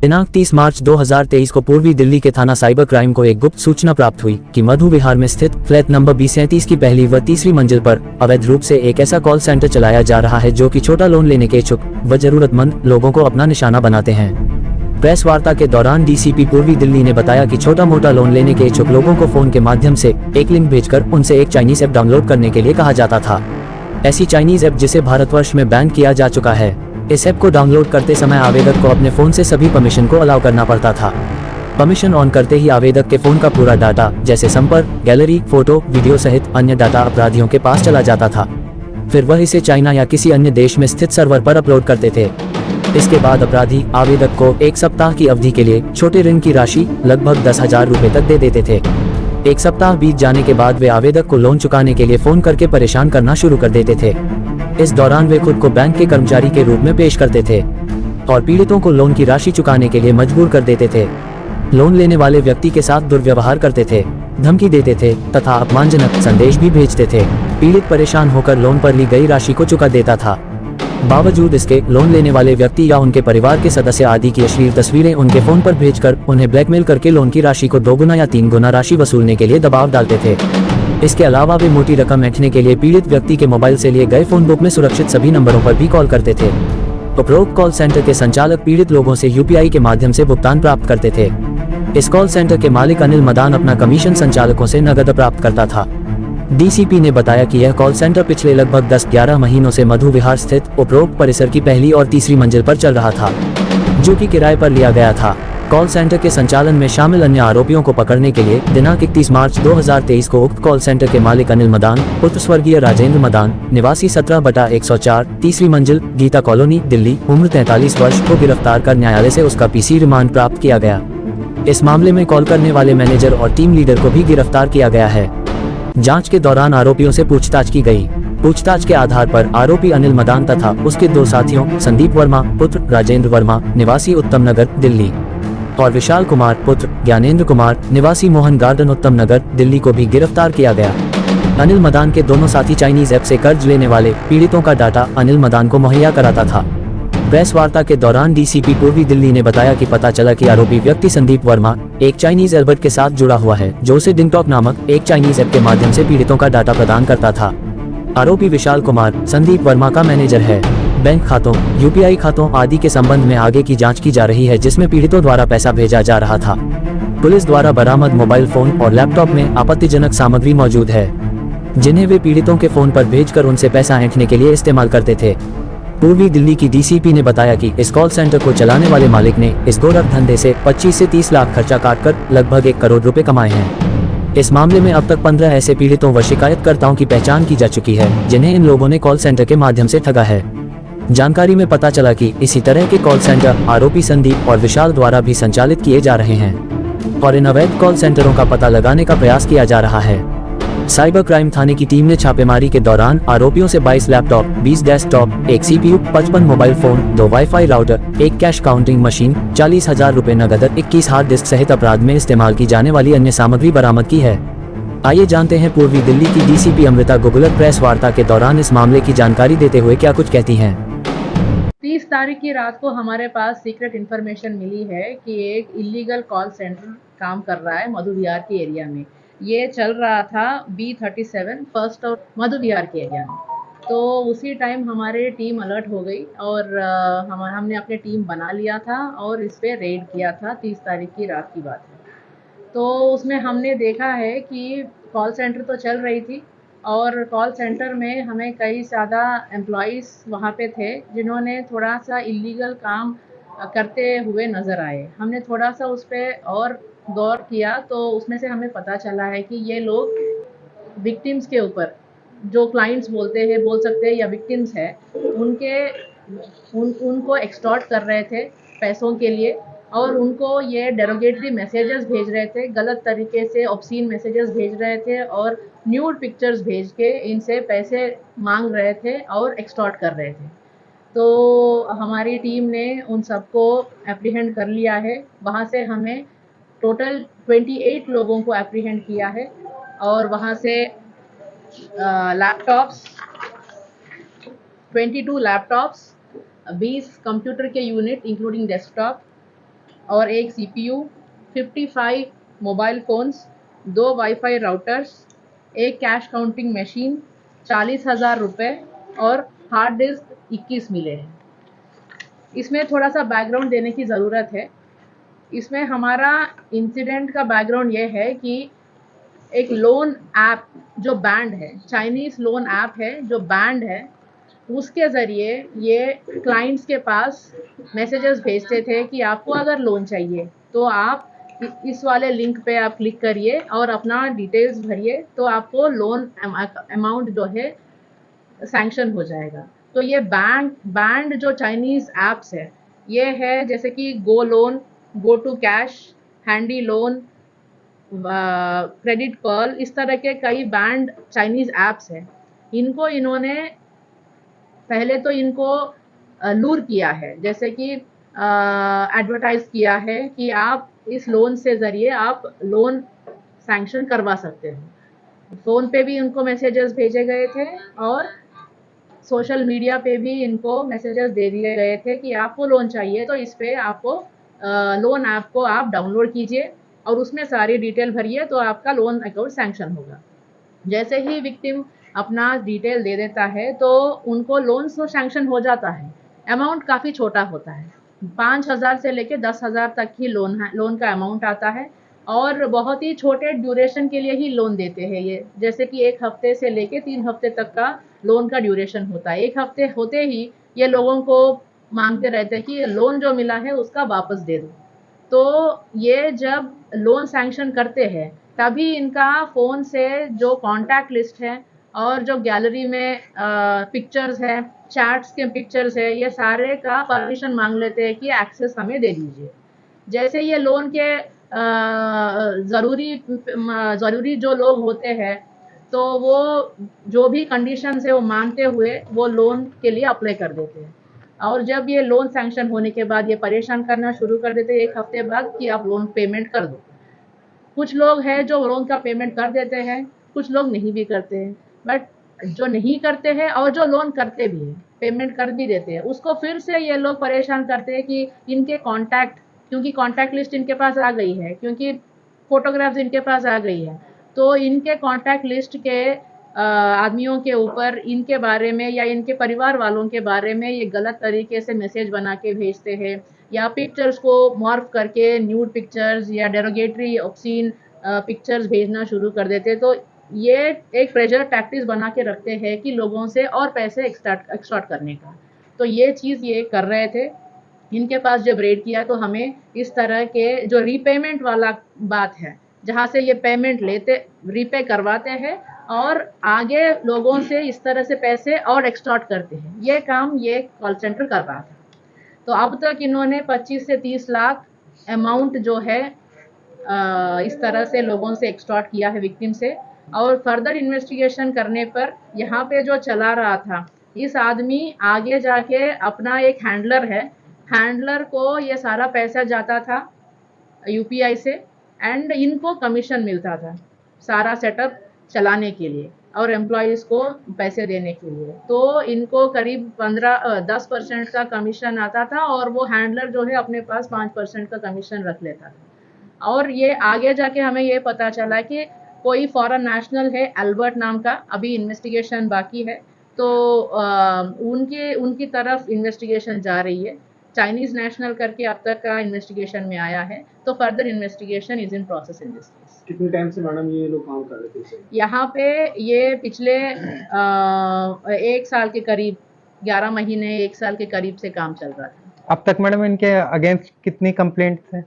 दिनांक 30 मार्च 2023 को पूर्वी दिल्ली के थाना साइबर क्राइम को एक गुप्त सूचना प्राप्त हुई कि मधु विहार में स्थित फ्लैट नंबर 2037 की पहली व तीसरी मंजिल पर अवैध रूप से एक ऐसा कॉल सेंटर चलाया जा रहा है जो कि छोटा लोन लेने के इच्छुक व जरूरतमंद लोगों को अपना निशाना बनाते हैं। प्रेस वार्ता के दौरान डीसीपी पूर्वी दिल्ली ने बताया कि छोटा मोटा लोन लेने के इच्छुक लोगों को फोन के माध्यम से एक लिंक भेजकर उनसे एक चाइनीज ऐप डाउनलोड करने के लिए कहा जाता था। ऐसी चाइनीज ऐप जिसे भारतवर्ष में बैन किया जा चुका है। इस ऐप को डाउनलोड करते समय आवेदक को अपने फोन से सभी परमिशन को अलाउ करना पड़ता था। परमिशन ऑन करते ही आवेदक के फोन का पूरा डाटा जैसे संपर्क, गैलरी, फोटो, वीडियो सहित अन्य डाटा अपराधियों के पास चला जाता था। फिर वह इसे चाइना या किसी अन्य देश में स्थित सर्वर पर अपलोड करते थे। इसके बाद अपराधी आवेदक को एक सप्ताह की अवधि के लिए छोटे ऋण की राशि लगभग 10,000 रुपए तक दे देते थे। एक सप्ताह बीत जाने के बाद वे आवेदक को लोन चुकाने के लिए फोन करके परेशान करना शुरू कर देते थे। इस दौरान वे खुद को बैंक के कर्मचारी के रूप में पेश करते थे और पीड़ितों को लोन की राशि चुकाने के लिए मजबूर कर देते थे। लोन लेने वाले व्यक्ति के साथ दुर्व्यवहार करते थे, धमकी देते थे तथा अपमानजनक संदेश भी भेजते थे। पीड़ित परेशान होकर लोन पर ली गई राशि को चुका देता था। बावजूद इसके लोन लेने वाले व्यक्ति या उनके परिवार के सदस्य आदि की अश्लील तस्वीरें उनके फोन पर भेजकर उन्हें ब्लैकमेल करके लोन की राशि को 2 गुना या 3 गुना राशि वसूलने के लिए दबाव डालते थे। इसके अलावा वे मोटी रकम ऐंठने के लिए पीड़ित व्यक्ति के मोबाइल से लिए गए फोन बुक में सुरक्षित सभी नंबरों पर भी कॉल करते थे। उपरोक्त कॉल सेंटर के संचालक पीड़ित लोगों से यूपीआई के माध्यम से भुगतान प्राप्त करते थे। इस कॉल सेंटर के मालिक अनिल मदान अपना कमीशन संचालकों से नकद प्राप्त करता था। डीसीपी ने बताया कि यह कॉल सेंटर पिछले लगभग 10-11 महीनों से मधु विहार स्थित उपरोक्त परिसर की पहली और तीसरी मंजिल पर चल रहा था, जो कि किराए पर लिया गया था। कॉल सेंटर के संचालन में शामिल अन्य आरोपियों को पकड़ने के लिए दिनांक 31 मार्च 2023 को उक्त कॉल सेंटर के मालिक अनिल मदान पुत्र स्वर्गीय राजेंद्र मदान निवासी 17/104 तीसरी मंजिल गीता कॉलोनी दिल्ली उम्र 43 वर्ष को गिरफ्तार कर न्यायालय से उसका पीसी रिमांड प्राप्त किया गया। इस मामले में कॉल करने वाले मैनेजर और टीम लीडर को भी गिरफ्तार किया गया है। जांच के दौरान आरोपियों से पूछताछ की गई। पूछताछ के आधार पर आरोपी अनिल मदान तथा उसके 2 साथियों संदीप वर्मा पुत्र राजेंद्र वर्मा निवासी उत्तम नगर दिल्ली और विशाल कुमार पुत्र ज्ञानेंद्र कुमार निवासी मोहन गार्डन उत्तम नगर दिल्ली को भी गिरफ्तार किया गया। अनिल मदान के दोनों साथी चाइनीज ऐप से कर्ज लेने वाले पीड़ितों का डाटा अनिल मदान को मुहैया कराता था। प्रेस वार्ता के दौरान डीसीपी पूर्वी दिल्ली ने बताया कि पता चला कि आरोपी व्यक्ति संदीप वर्मा एक चाइनीज एल्बर्ट के साथ जुड़ा हुआ है, जो उसे डिंगटॉक नामक एक चाइनीज ऐप के माध्यम से पीड़ितों का डाटा प्रदान करता था। आरोपी विशाल कुमार संदीप वर्मा का मैनेजर है। बैंक खातों, यूपीआई खातों आदि के संबंध में आगे की जांच की जा रही है, जिसमें पीड़ितों द्वारा पैसा भेजा जा रहा था। पुलिस द्वारा बरामद मोबाइल फोन और लैपटॉप में आपत्तिजनक सामग्री मौजूद है, जिन्हें वे पीड़ितों के फोन पर भेजकर उनसे पैसा ऐंठने के लिए इस्तेमाल करते थे। पूर्वी दिल्ली की डीसीपी ने बताया कि इस कॉल सेंटर को चलाने वाले मालिक ने इस गोरख धंधे से 25 से 30 लाख खर्चा काटकर लगभग 1 करोड़ रुपए कमाए हैं। इस मामले में अब तक 15 ऐसे पीड़ितों व शिकायतकर्ताओं की पहचान की जा चुकी है, जिन्हें इन लोगों ने कॉल सेंटर के माध्यम से ठगा है। जानकारी में पता चला कि इसी तरह के कॉल सेंटर आरोपी संदीप और विशाल द्वारा भी संचालित किए जा रहे हैं और इन अवैध कॉल सेंटरों का पता लगाने का प्रयास किया जा रहा है। साइबर क्राइम थाने की टीम ने छापेमारी के दौरान आरोपियों से 22 laptop, 20 desktop, 1 CPU, 55 mobile phone, 2 wifi router, 1 cash counting machine, 40,000 रुपए नगद, 21 हार्ड डिस्क सहित अपराध में इस्तेमाल की जाने वाली अन्य सामग्री बरामद की है। आइए जानते हैं पूर्वी दिल्ली की डीसीपी अमृता गुगलत प्रेस वार्ता के दौरान इस मामले की जानकारी देते हुए क्या कुछ कहती हैं। 30 तारीख की रात को हमारे पास सीक्रेट इन्फॉर्मेशन मिली है कि एक इलीगल कॉल सेंटर काम कर रहा है मधु विहार के एरिया में। ये चल रहा था B37 फर्स्ट और मधु विहार के एरिया में। तो उसी टाइम हमारे टीम अलर्ट हो गई और हमने अपने टीम बना लिया था और इस पे रेड किया था। 30 तारीख की रात की बात है। तो उसमें हमने देखा है कि कॉल सेंटर तो चल रही थी और कॉल सेंटर में हमें कई ज़्यादा एम्प्लॉइज़ वहाँ पे थे, जिन्होंने थोड़ा सा इलीगल काम करते हुए नज़र आए। हमने थोड़ा सा उस पर और गौर किया तो उसमें से हमें पता चला है कि ये लोग विक्टिम्स के ऊपर, जो क्लाइंट्स बोल सकते हैं या विक्टिम्स है, उनको एक्सटॉर्ट कर रहे थे पैसों के लिए और उनको ये डेरोगेटरी मैसेजेस भेज रहे थे, गलत तरीके से ऑब्सीन मैसेजेस भेज रहे थे और न्यूड पिक्चर्स भेज के इनसे पैसे मांग रहे थे और एक्सटॉर्ट कर रहे थे। तो हमारी टीम ने उन सबको एप्रीहेंड कर लिया है। वहाँ से हमें टोटल 28 लोगों को एप्रीहेंड किया है और वहाँ से लैपटॉप्स 22 लैपटॉप्स, 20 कंप्यूटर के यूनिट इंक्लूडिंग डेस्कटॉप, और एक CPU, 55 mobile phones, 2 wifi routers, एक कैश काउंटिंग मशीन, 40,000 रुपए और हार्ड डिस्क 21 मिले हैं। इसमें थोड़ा-सा बैकग्राउंड देने की ज़रूरत है। इसमें हमारा इंसिडेंट का बैकग्राउंड ये है कि एक लोन ऐप जो बैंड है, चाइनीज़ लोन ऐप है जो बैंड है, उसके ज़रिए ये क्लाइंट्स के पास मैसेजेस भेजते थे कि आपको अगर लोन चाहिए तो आप इस वाले लिंक पे आप क्लिक करिए और अपना डिटेल्स भरिए तो आपको लोन अमाउंट जो है सैंक्शन हो जाएगा। तो ये बैंड जो चाइनीज़ ऐप्स है, ये है जैसे कि go loan, go to cash, handy loan, credit pearl, इस तरह के कई बैंड चाइनीज़ ऐप्स हैं। इनको इन्होंने पहले तो इनको लूर किया है, जैसे कि एडवर्टाइज़ किया है कि आप इस लोन से ज़रिए आप लोन सैंक्शन करवा सकते हो। फ़ोन पे भी उनको मैसेजेस भेजे गए थे और सोशल मीडिया पे भी इनको मैसेजेस दे दिए गए थे कि आपको लोन चाहिए तो इस पे आपको लोन ऐप को आप डाउनलोड कीजिए और उसमें सारी डिटेल भरिए तो आपका लोन अकाउंट सैंक्शन होगा। जैसे ही विक्टिम अपना डिटेल दे देता है तो उनको लोन तो सैंक्शन हो जाता है। अमाउंट काफ़ी छोटा होता है, 5,000 से लेके 10,000 तक ही लोन का अमाउंट आता है और बहुत ही छोटे ड्यूरेशन के लिए ही लोन देते हैं ये, जैसे कि 1 हफ्ते से लेके 3 हफ्ते तक का लोन का ड्यूरेशन होता है। 1 हफ्ते होते ही ये लोगों को मांगते रहते हैं कि लोन जो मिला है उसका वापस दे दो। तो ये जब लोन सैंक्शन करते हैं तभी इनका फ़ोन से जो कॉन्टैक्ट लिस्ट है और जो गैलरी में पिक्चर्स है, चैट्स के पिक्चर्स है, ये सारे का परमिशन मांग लेते हैं कि एक्सेस हमें दे दीजिए। जैसे ये लोन के ज़रूरी जो लोग होते हैं तो वो जो भी कंडीशंस है वो मानते हुए वो लोन के लिए अप्लाई कर देते हैं और जब ये लोन सैंक्शन होने के बाद ये परेशान करना शुरू कर देते हैं 1 हफ्ते बाद कि आप लोन पेमेंट कर दो। कुछ लोग हैं जो लोन का पेमेंट कर देते हैं, कुछ लोग नहीं भी करते हैं। बट जो नहीं करते हैं और जो लोन करते भी हैं, पेमेंट कर भी देते हैं, उसको फिर से ये लोग परेशान करते हैं कि इनके कॉन्टैक्ट, क्योंकि कॉन्टैक्ट लिस्ट इनके पास आ गई है, क्योंकि फ़ोटोग्राफ्स इनके पास आ गई है, तो इनके कॉन्टैक्ट लिस्ट के आदमियों के ऊपर इनके बारे में या इनके परिवार वालों के बारे में ये गलत तरीके से मैसेज बना के भेजते हैं या पिक्चर्स को मॉर्फ करके न्यूड पिक्चर्स या डेरोगेटरी ऑब्सीन पिक्चर्स भेजना शुरू कर देते हैं। तो ये एक प्रेशर टैक्टिस बना के रखते हैं कि लोगों से और पैसे एक्सटॉर्ट करने का। तो ये चीज़ ये कर रहे थे। इनके पास जब रेड किया तो हमें इस तरह के जो रीपेमेंट वाला बात है, जहाँ से ये पेमेंट लेते रीपे करवाते हैं और आगे लोगों से इस तरह से पैसे और एक्सटॉर्ट करते हैं, ये काम ये कॉल सेंटर कर रहा था। तो अब तक इन्होंने 25 से 30 लाख अमाउंट जो है इस तरह से लोगों से एक्सटॉर्ट किया है विक्टिम से और फर्दर इन्वेस्टिगेशन करने पर यहाँ पे जो चला रहा था, इस आदमी आगे जाके अपना एक हैंडलर है, हैंडलर को ये सारा पैसा जाता था यूपीआई से एंड इनको कमीशन मिलता था सारा सेटअप चलाने के लिए और एम्प्लॉयज़ को पैसे देने के लिए। तो इनको करीब 10% का कमीशन आता था और वो हैंडलर जो है अपने पास 5% का कमीशन रख लेता था। और ये आगे जाके हमें ये पता चला कि कोई फॉरेन नेशनल है अल्बर्ट नाम का, अभी इन्वेस्टिगेशन बाकी है। तो उनकी तरफ इन्वेस्टिगेशन जा रही है। चाइनीज़ नेशनल करके अब तक का इन्वेस्टिगेशन में आया है, तो further investigation is in process in this case. कितने टाइम से मैडम ये लोग काम कर रहे थे? यहाँ पे ये पिछले 1 साल के करीब, 11 महीने 1 साल के करीब से काम चल रहा था। अब तक मैडम इनके अगेंस्ट कितनी कंप्लेंट्स हैं?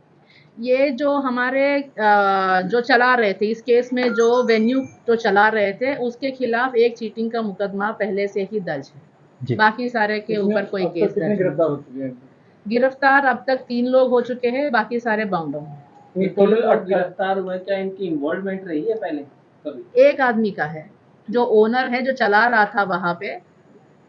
ये जो हमारे जो चला रहे थे इस केस में, जो वेन्यू जो चला रहे थे उसके खिलाफ एक चीटिंग का मुकदमा पहले से ही दर्ज है। बाकी सारे के ऊपर कोई केस दर्ज गिरफ्तार हो चुके हैं? गिरफ्तार अब तक 3 लोग हो चुके हैं, बाकी सारे बाउंड हैं। टोटल गिरफ्तार हुए, क्या इनकी इन्वॉल्वमेंट रही है पहले कभी? एक आदमी का है जो ओनर है, जो चला रहा था वहाँ पे,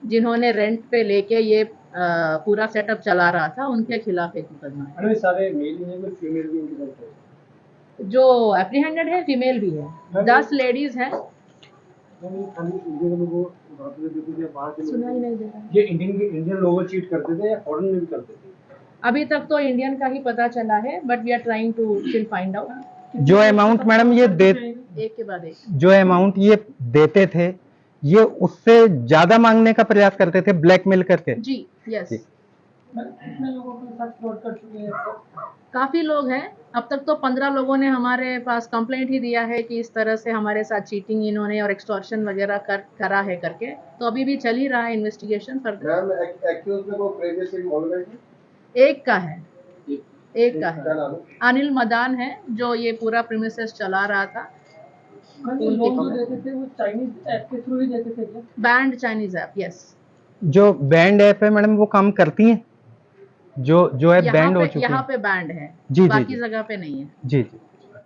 जिन्होंने रेंट पे लेके ये पूरा सेटअप चला रहा था, उनके खिलाफ एक मुकदमा है। अरे सारे मेल ही हैं, कोई फीमेल भी इनके साथ है? जो एप्रीहेंडेड है फीमेल भी है, 10 लेडीज हैं। सुनाई नहीं दे रहा। ये इंडियन लोगों चीट करते थे या फॉरेन में भी करते थे? अभी तक तो इंडियन का ही पता चला है, but we are trying to still find out. जो अमाउंट मैडम ये दे एक के बाद एक। जो अमाउंट ये देते थे, ये उससे ज्यादा मांगने का प्रयास करते थे ब्लैकमेल करके। जी, यस। जी। कितने लोगों के साथ फ्रॉड कर चुके हैं अब तक? काफी लोग हैं। अब तक तो 15 लोगों ने हमारे पास कंप्लेंट ही दिया है कि इस तरह से हमारे साथ चीटिंग इन्होंने और एक्सटॉर्शन वगैरह करा है करके। तो अभी भी चल ही रहा है इन्वेस्टिगेशन फर्दर। मैम एक्यूज में कोई प्रीवियस इन्वॉल्वमेंट है? एक का है, एक का क्या है। नाम है? अनिल मदान है, जो ये पूरा प्रीमिसेस चला रहा था। जो लोग जो देते थे वो चाइनीज ऐप के थ्रू ही देते थे क्या? Band Chinese app, yes. जो बैंड ऐप है मैडम वो काम करती हैं? जो है बैंड हो चुकी यहाँ है? पे बैंड है, जी, जी, बाकी जी। जगह पे नहीं है। जी जी।